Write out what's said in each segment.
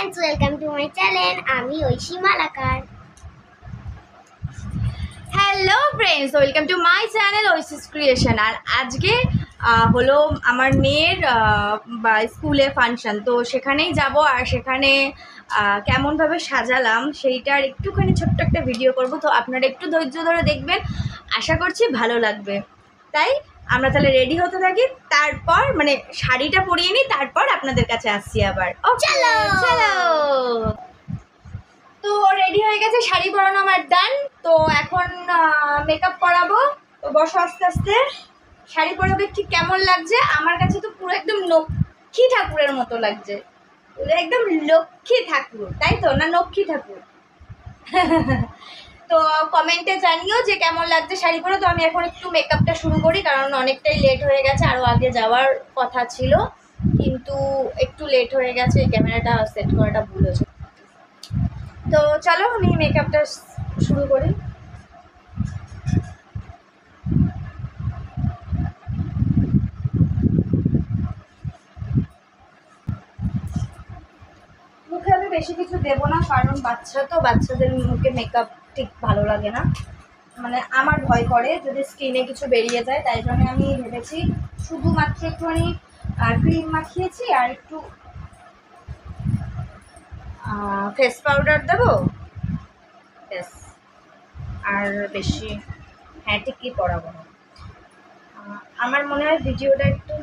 friends, welcome to my channel. আমি Oishi Malakar. Hello friends, welcome to my channel Oishi's creation. আর আজকে হলো আমার মেয়ের স্কুলে ফাংশন, তো সেখানেই যাব। আর সেখানে কেমনভাবে সাজালাম সেইটার একটুখানি ছোট্ট একটা ভিডিও করব, তো আপনারা একটু ধৈর্য ধরে দেখবেন, আশা করছি ভালো লাগবে। তাই আমরা তাহলে রেডি হতে থাকি, তারপর মানে শাড়িটা পরিয়ে নিই, তারপর আপনাদের কাছে আসছি আবার। ও চলো চলো। তো রেডি হয়ে গেছে, শাড়ি পরানো আমার ডান। তো এখন মেকআপ করাবো। তো বসো আস্তে আস্তে। শাড়ি পরাবে, ঠিক কেমন লাগছে? আমার কাছে তো পুরো একদম লক্ষ্মী ঠাকুরের মতো লাগছে, একদম লক্ষ্মী ঠাকুর, তাই তো না? লক্ষ্মী ঠাকুর। তো কমেন্টে জানিও যে কেমন লাগছে শাড়ি পরে। তো আমি এখন একটু মেকআপটা শুরু করি, কারণ অনেকটাই লেট হয়ে গেছে, আরও আগে যাওয়ার কথা ছিল, কিন্তু একটু লেট হয়ে গেছে, ক্যামেরাটা সেট করাটা ভুল হয়েছে। তো চলো আমি মেকআপটা শুরু করি। মুখে আমি বেশি কিছু দেবো না, কারণ বাচ্চা তো, বাচ্চাদের মুখে মেকআপ ঠিক ভালো লাগে না, মানে আমার ভয় করে যদি স্কিনে কিছু বেরিয়ে যায়। তাই জন্য আমি ভেবেছি শুধুমাত্র একটুখানি ক্রিম মাখিয়েছি, আর একটু ফেস পাউডার দেবো, ব্যাস। আর বেশি টিকি পরাবো না। আমার মনে হয় ভিডিওটা একটু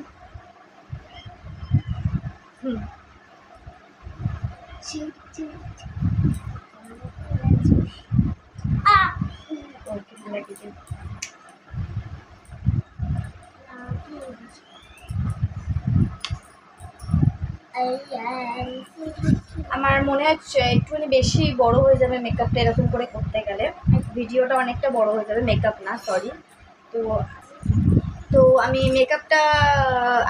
আমার মনে হচ্ছে একটুখানি বেশি বড় হয়ে যাবে মেকআপটা এরকম করে করতে গেলে, ভিডিওটা অনেকটা বড় হয়ে যাবে, মেকআপ না সরি। তো তো আমি মেকআপটা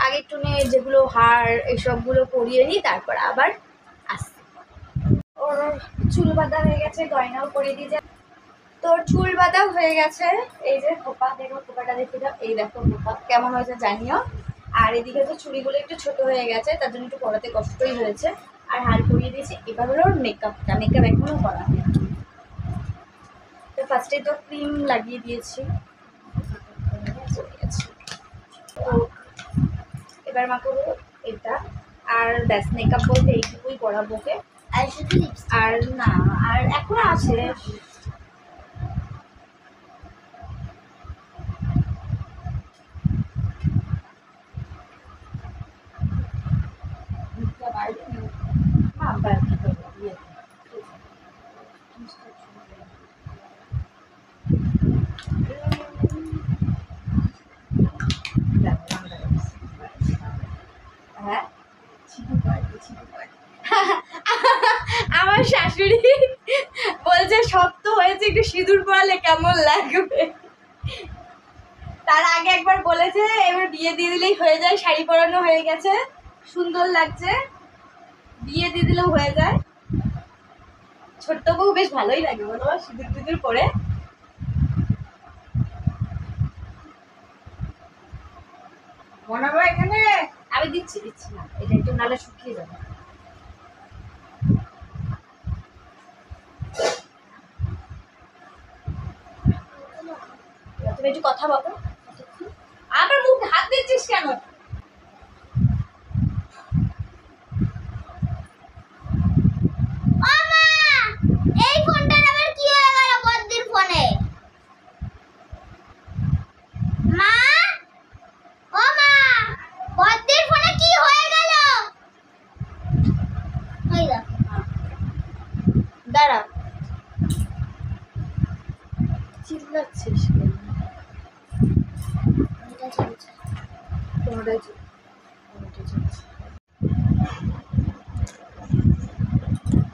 আগে একটু যেগুলো হার এসবগুলো করিয়ে নিই, তারপর আবার আসছি। ওর চুল বাঁধা হয়ে গেছে, গয়নাও পরিয়ে দিয়ে যায়। তোর চুল বাঁধা হয়ে গেছে, এই যে খোপা, দেখো খোপাটা দেখে দাও, এই দেখো খোপা কেমন হয়েছে জানিও। আর এদিকে তো চুড়িগুলো একটু ছোট হয়ে গেছে, তার জন্য একটু পরাতে কষ্টই হয়েছে। আর হার পরিয়ে দিয়েছি। এবার হলো ওর মেকআপটা, মেকআপ এখনো করা হয়। তো ফার্স্টে তো ক্রিম লাগিয়ে দিয়েছি, তো এবার মাখাবো এটা। আর ব্যাস, মেকআপ বলতে এইটুকুই করাবো ওকে। আর শুধু লিপস্টিক, আর না, আর এখনো আছে। আমার শাশুড়ি বলছে শক্ত হয়েছে, একটু সিঁদুর পরালে কেমন লাগবে। তার আগে একবার বলেছে এবার বিয়ে দিয়ে দিলেই হয়ে যায়, শাড়ি পরানো হয়ে গেছে, সুন্দর লাগছে, বিয়ে দিয়ে দিলেও হয়ে যায়। ছোট্ট বউ বেশ ভালোই লাগে বলো, সিঁদুর টিঁদুর করে। মনে হয় এখানে আমি দিচ্ছি না, এটা একটু নালে শুকিয়ে যাবে। তুমি একটু কথা বলো, আবার মুখ হাত দিচ্ছিস কেন? এই ফোনটার আবার কি হয়ে গেল বদ্দির ফোনে? মা, ও মা, বদ্দির ফোনে কি হয়ে গেল? ওই দেখো, দাঁড়া, চিল্লাচ্ছিস কেন? এটা চলছে। কোনটা চলছে?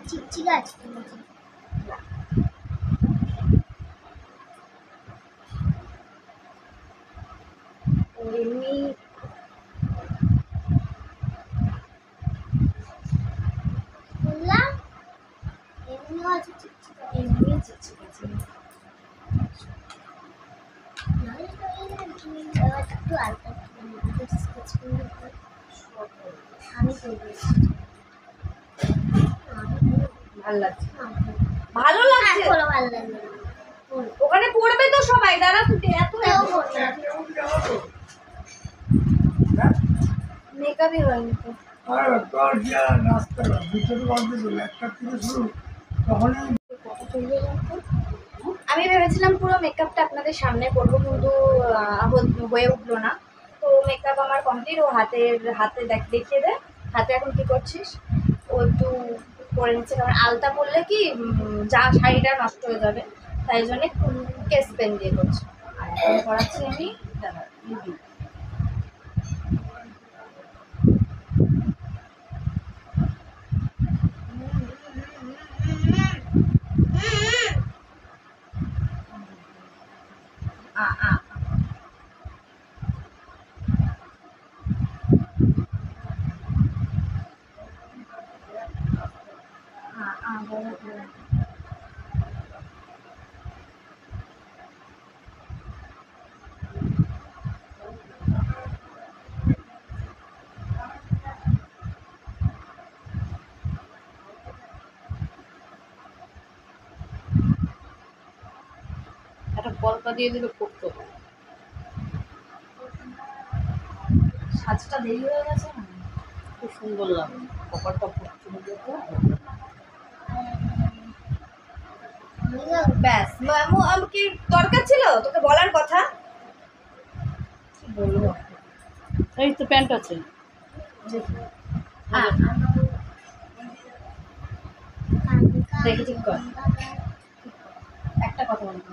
চিকচিক আছে তোমার। এমনি বললাম এমনিও আছে চিকচিক আছে। এমনি চিকচিক আছে। নাহলে তো তুমি একটু আলতা স্কেচ করলে আমি করবো। ভালো লাগছে, ভালো লাগছে। এখনো ভালো লাগে না। ওখানে পড়বে তো সবাই, দাঁড়া তুই এত কেউ করবে না। মেকআপই হয়নি তো। আমি ভেবেছিলাম পুরো মেকআপটা আপনাদের সামনে করবো, কিন্তু হয়ে উঠলো না। তো মেকআপ আমার কমপ্লিট। ও হাতে দেখিয়ে দে, হাতে এখন কি করছিস? ও একটু করে নিচ্ছে, কারণ আলতা পরলে কি যা শাড়িটা নষ্ট হয়ে যাবে, তাই জন্য কেস পেন দিয়ে করছি। আর এখন করাচ্ছি আমি দাঁড়া লিপি। একটা বলকা দিয়ে দিলে করতো। সাজটা দেরি হয়ে গেছে না? খুব সুন্দর লাগে কপালটা ফুটছিল দেখো। ব্যাস, কি দরকার ছিল তোকে বলার কথা? কি বলবো, এই তো প্যান্ট আছে। দেখি ঠিক কর, একটা কথা বলবো।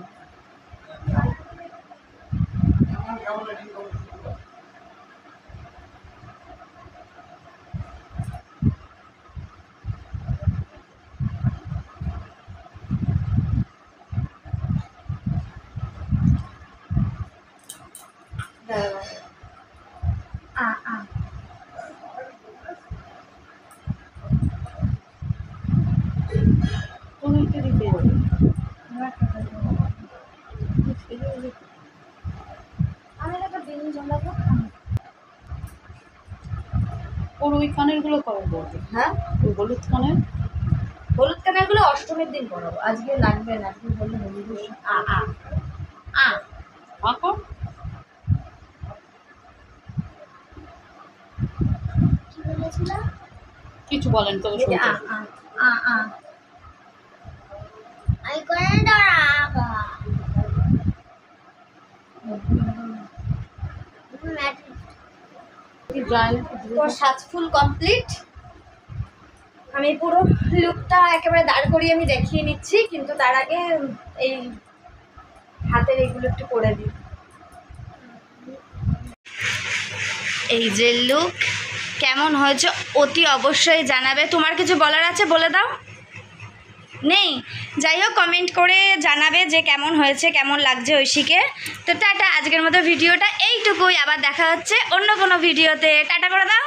তোমাকে দিতে হবে। আমি একটা দিন জমাবো। ওর ওই কানের গুলো কবে পড়বে? হ্যাঁ, ওই হলুদ কানের। হলুদ কানেরগুলো অষ্টমীর দিন পরাবো, আজকে লাগবে না। আজকে বললে হলুদ আঁকো কি বলেছিল? কিছু বলেন তোকে শুনতে হবে। আমি করে দাঁড়া। তোর সাজ ফুল কমপ্লিট। আমি পুরো লুকটা একেবারে দাঁড় করিয়ে আমি দেখিয়ে নিচ্ছি, কিন্তু তার আগে এই হাতের এইগুলো একটু করে দিই। এই যে লুক কেমন হয়েছে অতি অবশ্যই জানাবে। তোমার কিছু বলার আছে বলে দাও। নেই? যাই হোক, কমেন্ট করে জানাবে যে কেমন হয়েছে, কেমন লাগছে ঐশীকে। তো টাটা, আজকের মতো ভিডিওটা এইটুকুই। আবার দেখা হচ্ছে অন্য কোনো ভিডিওতে। টাটা করে দাও।